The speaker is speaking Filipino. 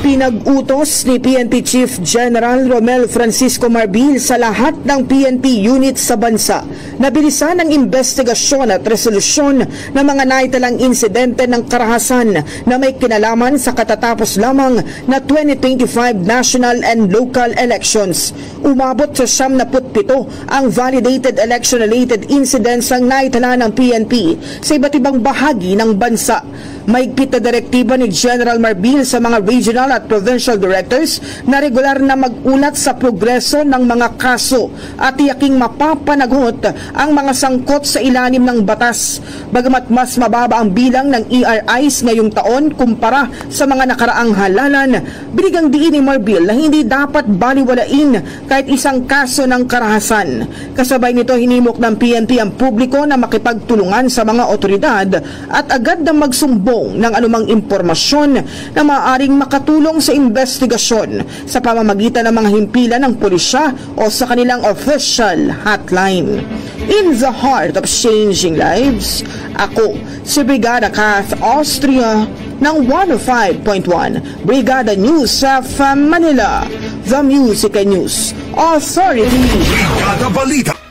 Ipinag-utos ni PNP Chief General Romel Francisco Marbil sa lahat ng PNP units sa bansa na bilisan ang investigasyon at resolusyon ng mga naitalang insidente ng karahasan na may kinalaman sa katatapos lamang na 2025 national and local elections. Umabot sa 77 ang validated election-related incidents ang naitala ng PNP sa iba't ibang bahagi ng bansa. Mahigpit na direktiba ni General Marbil sa mga regional at provincial directors na regular na mag-ulat sa progreso ng mga kaso at tiyaking mapapanagot ang mga sangkot sa ilalim ng batas. Bagamat mas mababa ang bilang ng ERIs ngayong taon kumpara sa mga nakaraang halalan, binigang diin ni Marbil na hindi dapat baliwalain kahit isang kaso ng karahasan. Kasabay nito, hinimok ng PNP ang publiko na makipagtulungan sa mga otoridad at agad na magsumbong ng anumang impormasyon na maaaring makatulong sa investigasyon sa pamamagitan ng mga himpilan ng pulisya o sa kanilang official hotline. In the heart of changing lives, ako si Brigada Kath Austria ng 105.1 Brigada News sa Manila, the Music and News Authority. Brigada Balita.